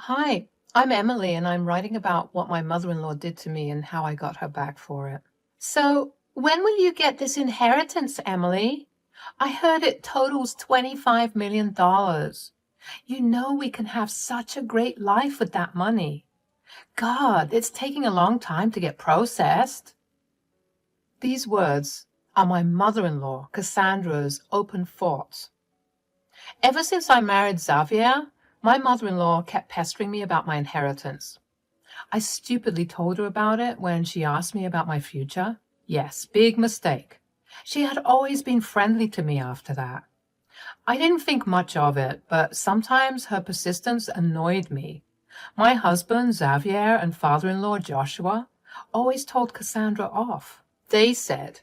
Hi, I'm Emily, and I'm writing about what my mother-in-law did to me and how I got her back for it. So, when will you get this inheritance, Emily? I heard it totals $25 million. You know we can have such a great life with that money. God, it's taking a long time to get processed. These words are my mother-in-law, Cassandra's open thoughts. Ever since I married Xavier, my mother-in-law kept pestering me about my inheritance. I stupidly told her about it when she asked me about my future. Yes, big mistake. She had always been friendly to me after that. I didn't think much of it, but sometimes her persistence annoyed me. My husband, Xavier, and father-in-law, Joshua, always told Cassandra off. They said,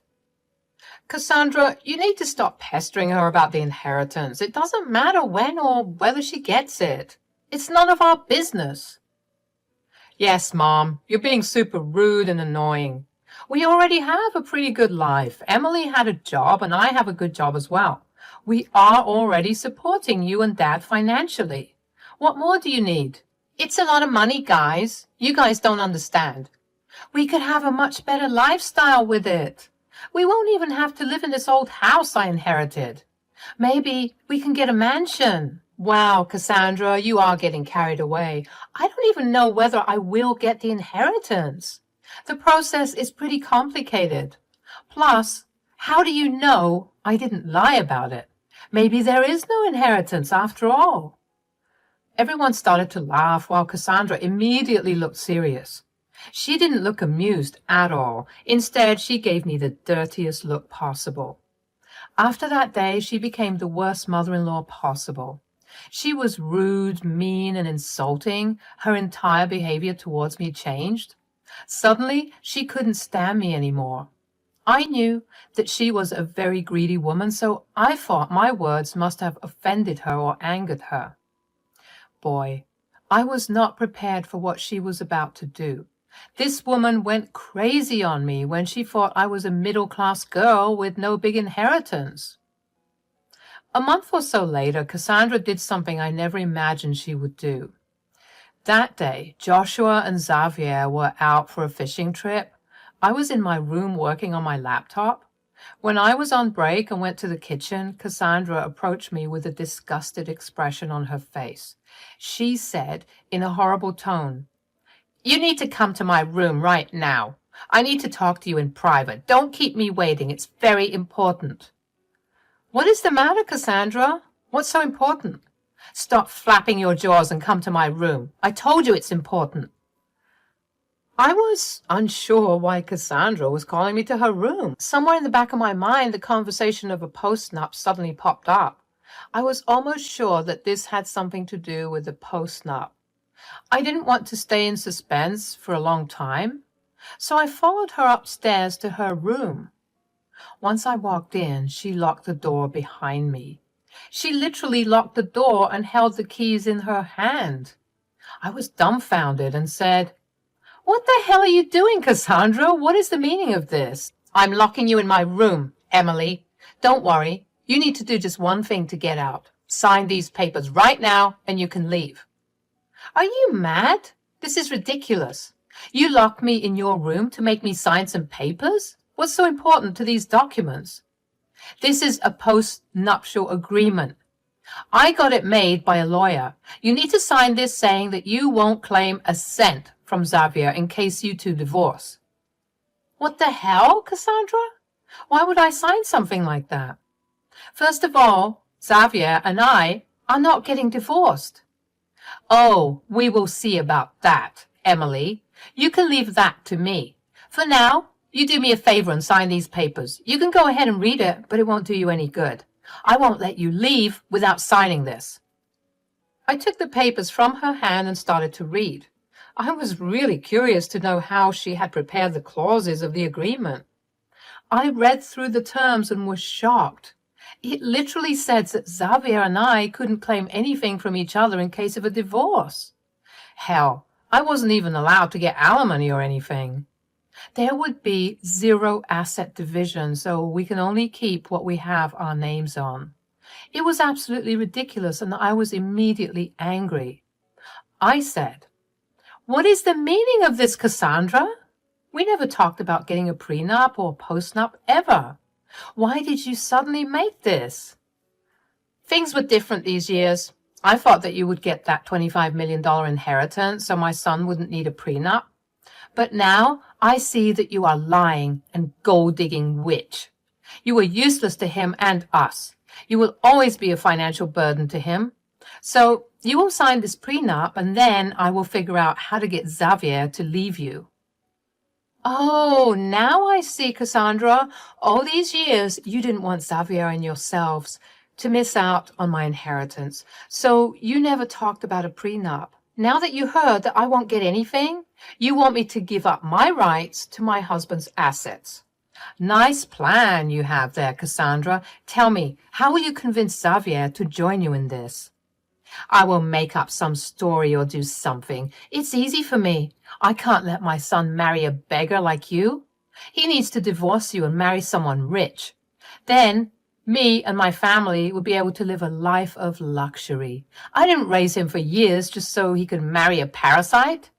Cassandra, you need to stop pestering her about the inheritance. It doesn't matter when or whether she gets it. It's none of our business. Yes, Mom, you're being super rude and annoying. We already have a pretty good life. Emily had a job and I have a good job as well. We are already supporting you and Dad financially. What more do you need? It's a lot of money, guys. You guys don't understand. We could have a much better lifestyle with it. We won't even have to live in this old house I inherited. Maybe we can get a mansion. Wow, Cassandra, you are getting carried away. I don't even know whether I will get the inheritance. The process is pretty complicated. Plus, how do you know I didn't lie about it? Maybe there is no inheritance after all. Everyone started to laugh while Cassandra immediately looked serious. She didn't look amused at all. Instead, she gave me the dirtiest look possible. After that day, she became the worst mother-in-law possible. She was rude, mean, and insulting. Her entire behavior towards me changed. Suddenly, she couldn't stand me anymore. I knew that she was a very greedy woman, so I thought my words must have offended her or angered her. Boy, I was not prepared for what she was about to do. This woman went crazy on me when she thought I was a middle-class girl with no big inheritance. A month or so later, Cassandra did something I never imagined she would do. That day, Joshua and Xavier were out for a fishing trip. I was in my room working on my laptop. When I was on break and went to the kitchen, Cassandra approached me with a disgusted expression on her face. She said in a horrible tone, "You need to come to my room right now. I need to talk to you in private. Don't keep me waiting. It's very important." What is the matter, Cassandra? What's so important? Stop flapping your jaws and come to my room. I told you it's important. I was unsure why Cassandra was calling me to her room. Somewhere in the back of my mind, the conversation of a post-nup suddenly popped up. I was almost sure that this had something to do with the post-nup. I didn't want to stay in suspense for a long time, so I followed her upstairs to her room. Once I walked in, she locked the door behind me. She literally locked the door and held the keys in her hand. I was dumbfounded and said, "What the hell are you doing, Cassandra? What is the meaning of this?" "I'm locking you in my room, Emily. Don't worry. You need to do just one thing to get out. Sign these papers right now and you can leave." Are you mad? This is ridiculous. You locked me in your room to make me sign some papers? What's so important to these documents? This is a post-nuptial agreement. I got it made by a lawyer. You need to sign this saying that you won't claim a cent from Xavier in case you two divorce. What the hell, Cassandra? Why would I sign something like that? First of all, Xavier and I are not getting divorced. Oh, we will see about that, Emily. You can leave that to me. For now, you do me a favor and sign these papers. You can go ahead and read it, but it won't do you any good. I won't let you leave without signing this. I took the papers from her hand and started to read. I was really curious to know how she had prepared the clauses of the agreement. I read through the terms and was shocked. It literally said that Xavier and I couldn't claim anything from each other in case of a divorce. Hell, I wasn't even allowed to get alimony or anything. There would be 0 asset division, so we can only keep what we have our names on. It was absolutely ridiculous, and I was immediately angry. I said, "What is the meaning of this, Cassandra? We never talked about getting a prenup or postnup ever. Why did you suddenly make this?" "Things were different these years. I thought that you would get that $25 million inheritance so my son wouldn't need a prenup. But now I see that you are lying and gold-digging witch. You were useless to him and us. You will always be a financial burden to him. So you will sign this prenup, and then I will figure out how to get Xavier to leave you." "Oh, now I see, Cassandra. All these years you didn't want Xavier and yourselves to miss out on my inheritance, so you never talked about a prenup. Now that you heard that I won't get anything, you want me to give up my rights to my husband's assets. Nice plan you have there, Cassandra. Tell me, how will you convince Xavier to join you in this?" "I will make up some story or do something. It's easy for me. I can't let my son marry a beggar like you. He needs to divorce you and marry someone rich. Then me and my family would be able to live a life of luxury. I didn't raise him for years just so he could marry a parasite."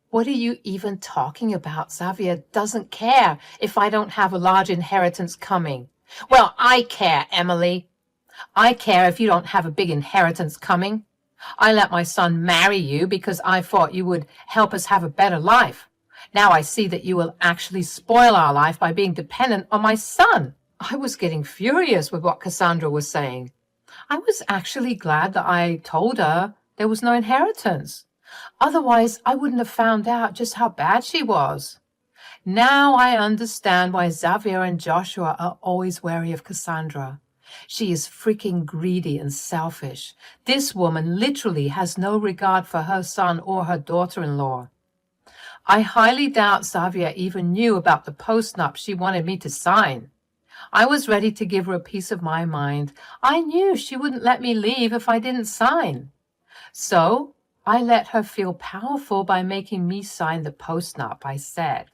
"What are you even talking about? Xavier doesn't care if I don't have a large inheritance coming." "Well, I care, Emily. I care if you don't have a big inheritance coming. I let my son marry you because I thought you would help us have a better life. Now I see that you will actually spoil our life by being dependent on my son." I was getting furious with what Cassandra was saying. I was actually glad that I told her there was no inheritance. Otherwise, I wouldn't have found out just how bad she was. Now I understand why Xavier and Joshua are always wary of Cassandra. She is freaking greedy and selfish. This woman literally has no regard for her son or her daughter-in-law. I highly doubt Xavier even knew about the postnup she wanted me to sign. I was ready to give her a piece of my mind. I knew she wouldn't let me leave if I didn't sign. So I let her feel powerful by making me sign the postnup. I said,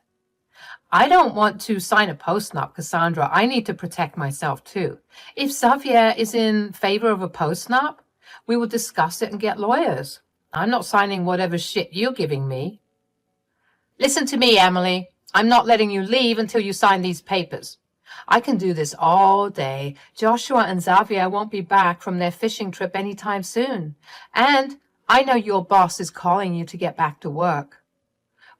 "I don't want to sign a postnup, Cassandra. I need to protect myself too. If Xavier is in favor of a postnup, we will discuss it and get lawyers. I'm not signing whatever shit you're giving me." "Listen to me, Emily. I'm not letting you leave until you sign these papers. I can do this all day. Joshua and Xavier won't be back from their fishing trip anytime soon. And I know your boss is calling you to get back to work.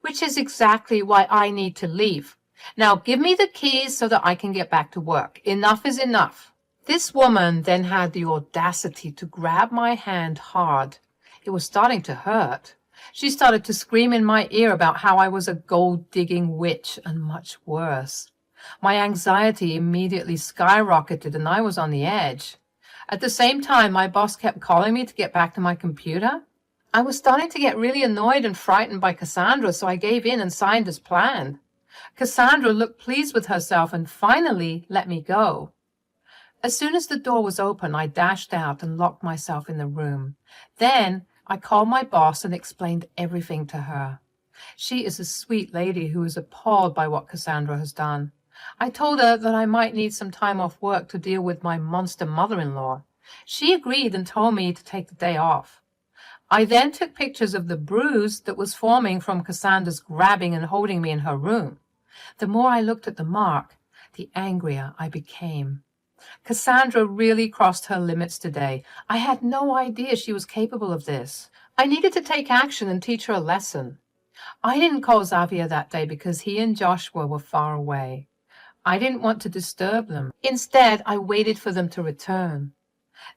Which is exactly why I need to leave. Now give me the keys so that I can get back to work. Enough is enough." This woman then had the audacity to grab my hand hard. It was starting to hurt. She started to scream in my ear about how I was a gold-digging witch and much worse. My anxiety immediately skyrocketed and I was on the edge. At the same time, my boss kept calling me to get back to my computer. I was starting to get really annoyed and frightened by Cassandra, so I gave in and signed as planned. Cassandra looked pleased with herself and finally let me go. As soon as the door was open, I dashed out and locked myself in the room. Then I called my boss and explained everything to her. She is a sweet lady who is appalled by what Cassandra has done. I told her that I might need some time off work to deal with my monster mother-in-law. She agreed and told me to take the day off. I then took pictures of the bruise that was forming from Cassandra's grabbing and holding me in her room. The more I looked at the mark, the angrier I became. Cassandra really crossed her limits today. I had no idea she was capable of this. I needed to take action and teach her a lesson. I didn't call Xavier that day because he and Joshua were far away. I didn't want to disturb them. Instead, I waited for them to return.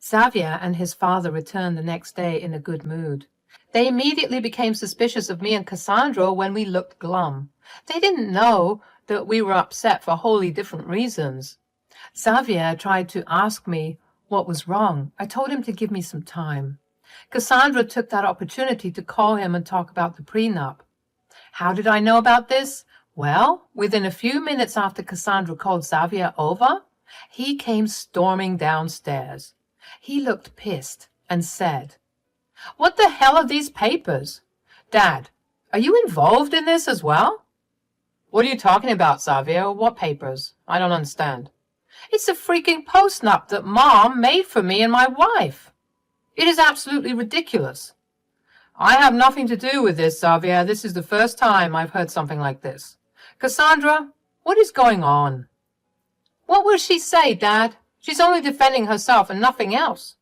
Xavier and his father returned the next day in a good mood. They immediately became suspicious of me and Cassandra when we looked glum. They didn't know that we were upset for wholly different reasons. Xavier tried to ask me what was wrong. I told him to give me some time. Cassandra took that opportunity to call him and talk about the prenup. How did I know about this? Well, within a few minutes after Cassandra called Xavier over, he came storming downstairs. He looked pissed and said, "What the hell are these papers? Dad, are you involved in this as well?" "What are you talking about, Xavier? What papers? I don't understand." "It's a freaking postnup that Mom made for me and my wife. It is absolutely ridiculous." I have nothing to do with this, Xavier. This is the first time I've heard something like this. Cassandra, what is going on? What will she say, Dad? She's only defending herself and nothing else.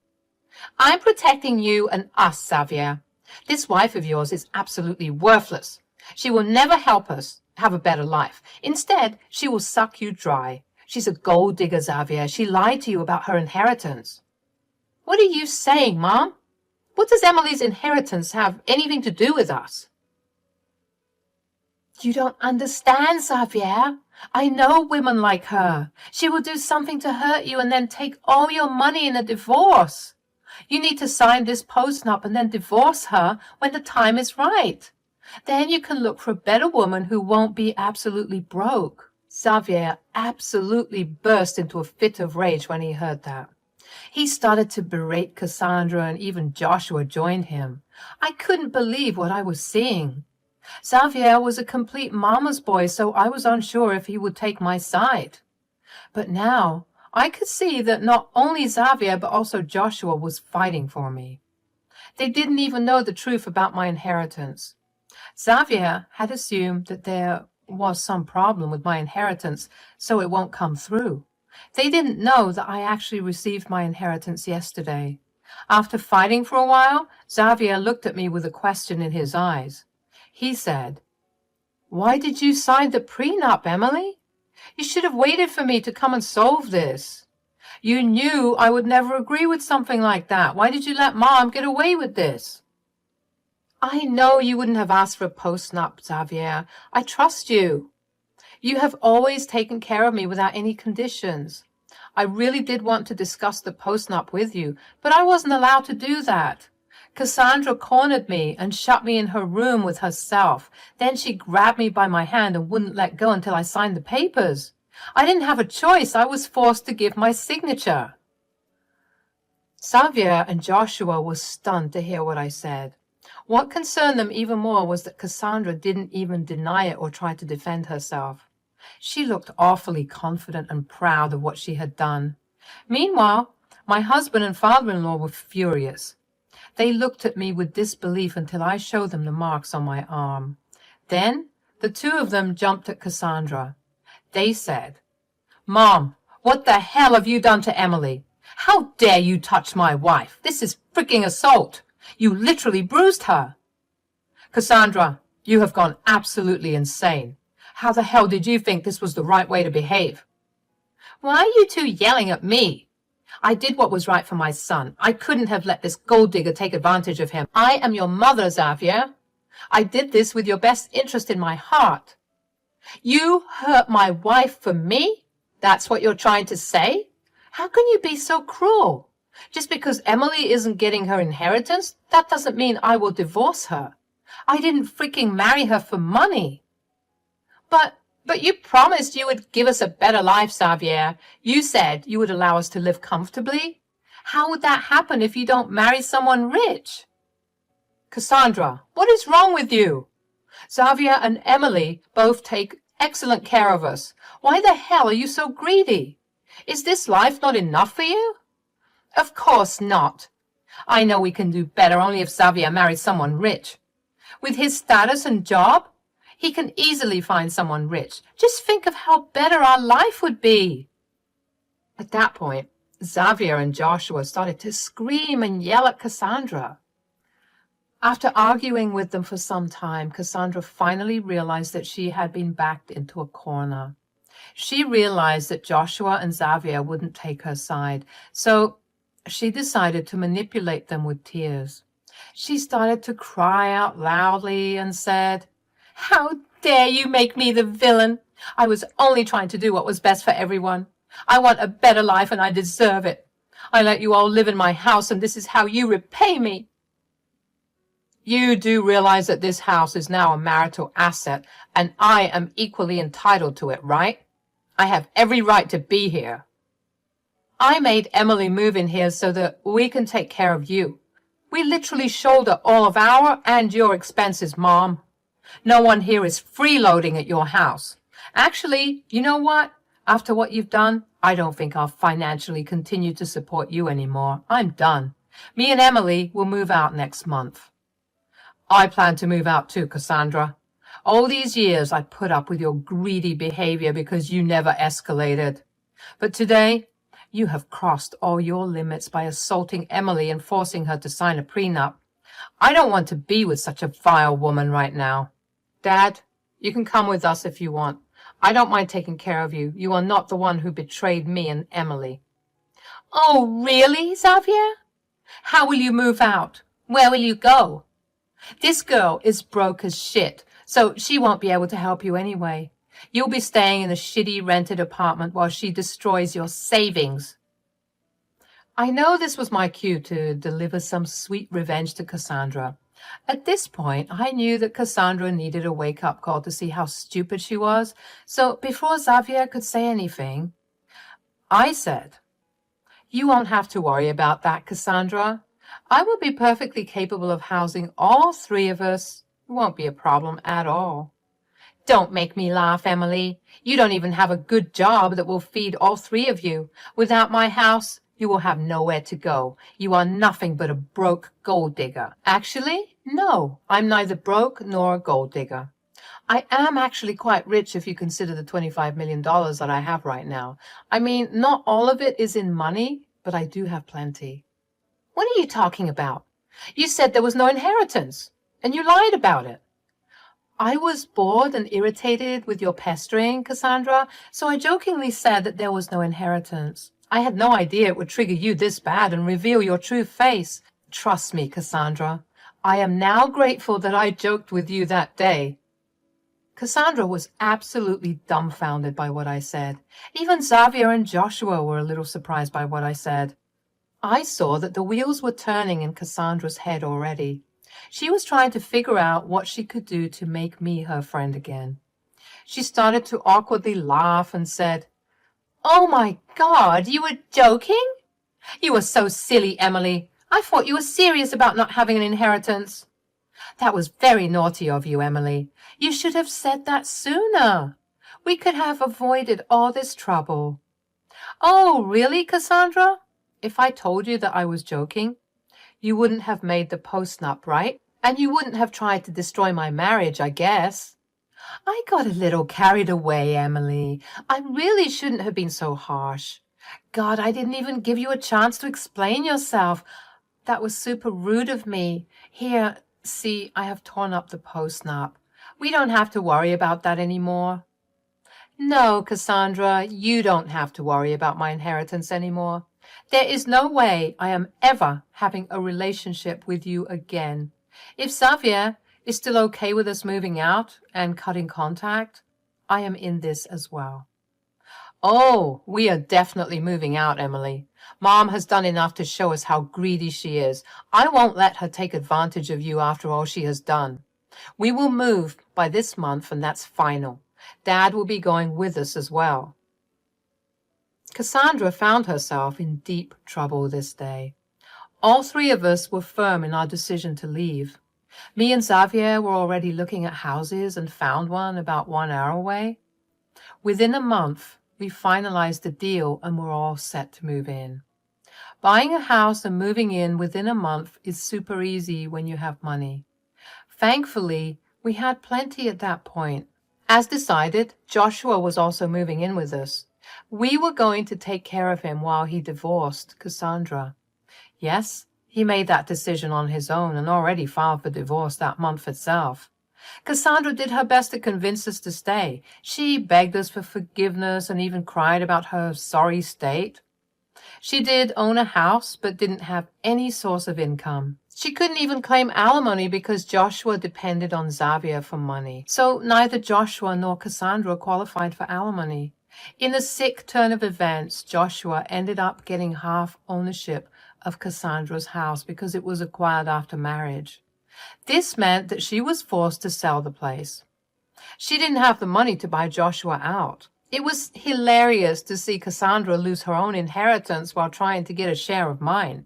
I'm protecting you and us, Xavier. This wife of yours is absolutely worthless. She will never help us have a better life. Instead, she will suck you dry. She's a gold digger, Xavier. She lied to you about her inheritance. What are you saying, Mom? What does Emily's inheritance have anything to do with us? You don't understand, Xavier. I know women like her. She will do something to hurt you and then take all your money in a divorce. You need to sign this postnup and then divorce her when the time is right. Then you can look for a better woman who won't be absolutely broke. Xavier absolutely burst into a fit of rage when he heard that. He started to berate Cassandra, and even Joshua joined him. I couldn't believe what I was seeing. Xavier was a complete mama's boy, so I was unsure if he would take my side. But now I could see that not only Xavier but also Joshua was fighting for me. They didn't even know the truth about my inheritance. Xavier had assumed that there was some problem with my inheritance, so it won't come through. They didn't know that I actually received my inheritance yesterday. After fighting for a while, Xavier looked at me with a question in his eyes. He said, "Why did you sign the prenup, Emily? You should have waited for me to come and solve this. You knew I would never agree with something like that. Why did you let Mom get away with this?" I know you wouldn't have asked for a postnup, Xavier. I trust you. You have always taken care of me without any conditions. I really did want to discuss the postnup with you, but I wasn't allowed to do that. Cassandra cornered me and shut me in her room with herself. Then she grabbed me by my hand and wouldn't let go until I signed the papers. I didn't have a choice. I was forced to give my signature. Xavier and Joshua were stunned to hear what I said. What concerned them even more was that Cassandra didn't even deny it or try to defend herself. She looked awfully confident and proud of what she had done. Meanwhile, my husband and father-in-law were furious. They looked at me with disbelief until I showed them the marks on my arm. Then the two of them jumped at Cassandra. They said, "Mom, what the hell have you done to Emily? How dare you touch my wife? This is freaking assault. You literally bruised her." "Cassandra, you have gone absolutely insane. How the hell did you think this was the right way to behave?" "Why are you two yelling at me? I did what was right for my son. I couldn't have let this gold digger take advantage of him. I am your mother, Xavier. I did this with your best interest in my heart." "You hurt my wife for me? That's what you're trying to say? How can you be so cruel? Just because Emily isn't getting her inheritance, that doesn't mean I will divorce her. I didn't freaking marry her for money." But you promised you would give us a better life, Xavier. You said you would allow us to live comfortably. How would that happen if you don't marry someone rich? "Cassandra, what is wrong with you? Xavier and Emily both take excellent care of us. Why the hell are you so greedy? Is this life not enough for you?" "Of course not. I know we can do better only if Xavier marries someone rich. With his status and job, he can easily find someone rich. Just think of how better our life would be." At that point, Xavier and Joshua started to scream and yell at Cassandra. After arguing with them for some time, Cassandra finally realized that she had been backed into a corner. She realized that Joshua and Xavier wouldn't take her side, so she decided to manipulate them with tears. She started to cry out loudly and said, "How dare you make me the villain? I was only trying to do what was best for everyone. I want a better life and I deserve it. I let you all live in my house and this is how you repay me." "You do realize that this house is now a marital asset and I am equally entitled to it, right? I have every right to be here. I made Emily move in here so that we can take care of you. We literally shoulder all of our and your expenses, Mom. No one here is freeloading at your house. Actually, you know what? After what you've done, I don't think I'll financially continue to support you anymore. I'm done. Me and Emily will move out next month." I plan to move out too, Cassandra. All these years I put up with your greedy behavior because you never escalated. But today, you have crossed all your limits by assaulting Emily and forcing her to sign a prenup. I don't want to be with such a vile woman right now. Dad, you can come with us if you want. I don't mind taking care of you. You are not the one who betrayed me and Emily. Oh, really, Xavier? How will you move out? Where will you go? This girl is broke as shit, so she won't be able to help you anyway. You'll be staying in a shitty rented apartment while she destroys your savings. I know this was my cue to deliver some sweet revenge to Cassandra. At this point, I knew that Cassandra needed a wake-up call to see how stupid she was, so before Xavier could say anything, I said, "You won't have to worry about that, Cassandra. I will be perfectly capable of housing all three of us. It won't be a problem at all." Don't make me laugh, Emily. You don't even have a good job that will feed all three of you. Without my house, you will have nowhere to go. You are nothing but a broke gold digger. Actually, no, I'm neither broke nor a gold digger. I am actually quite rich if you consider the $25 million that I have right now. I mean, not all of it is in money, but I do have plenty. What are you talking about? You said there was no inheritance, and you lied about it. I was bored and irritated with your pestering, Cassandra, so I jokingly said that there was no inheritance. I had no idea it would trigger you this bad and reveal your true face. Trust me, Cassandra. I am now grateful that I joked with you that day. Cassandra was absolutely dumbfounded by what I said. Even Xavier and Joshua were a little surprised by what I said. I saw that the wheels were turning in Cassandra's head already. She was trying to figure out what she could do to make me her friend again. She started to awkwardly laugh and said, "Oh my God, you were joking? You were so silly, Emily. I thought you were serious about not having an inheritance." "That was very naughty of you, Emily. You should have said that sooner. We could have avoided all this trouble." "Oh, really, Cassandra? If I told you that I was joking, you wouldn't have made the postnup, right? And you wouldn't have tried to destroy my marriage, I guess." "I got a little carried away, Emily. I really shouldn't have been so harsh. God, I didn't even give you a chance to explain yourself. That was super rude of me. Here, see, I have torn up the postnup. We don't have to worry about that anymore." "No, Cassandra, you don't have to worry about my inheritance anymore. There is no way I am ever having a relationship with you again. If Xavier is still okay with us moving out and cutting contact, I am in this as well." "Oh, we are definitely moving out, Emily. Mom has done enough to show us how greedy she is. I won't let her take advantage of you after all she has done. We will move by this month, and that's final. Dad will be going with us as well." Cassandra found herself in deep trouble this day. All three of us were firm in our decision to leave. Me and Xavier were already looking at houses and found one about 1 hour away. Within a month, we finalized the deal and were all set to move in. Buying a house and moving in within a month is super easy when you have money. Thankfully, we had plenty at that point. As decided, Joshua was also moving in with us. We were going to take care of him while he divorced Cassandra. Yes, he made that decision on his own and already filed for divorce that month itself. Cassandra did her best to convince us to stay. She begged us for forgiveness and even cried about her sorry state. She did own a house, but didn't have any source of income. She couldn't even claim alimony because Joshua depended on Xavier for money. So neither Joshua nor Cassandra qualified for alimony. In a sick turn of events, Joshua ended up getting half ownership of Cassandra's house because it was acquired after marriage. This meant that she was forced to sell the place. She didn't have the money to buy Joshua out. It was hilarious to see Cassandra lose her own inheritance while trying to get a share of mine.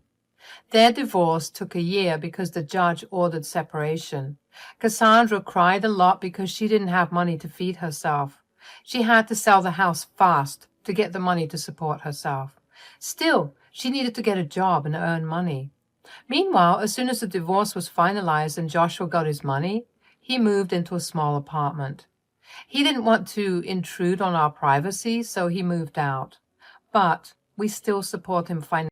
Their divorce took a year because the judge ordered separation. Cassandra cried a lot because she didn't have money to feed herself. She had to sell the house fast to get the money to support herself. Still, she needed to get a job and earn money. Meanwhile, as soon as the divorce was finalized and Joshua got his money, he moved into a small apartment. He didn't want to intrude on our privacy, so he moved out. But we still support him financially.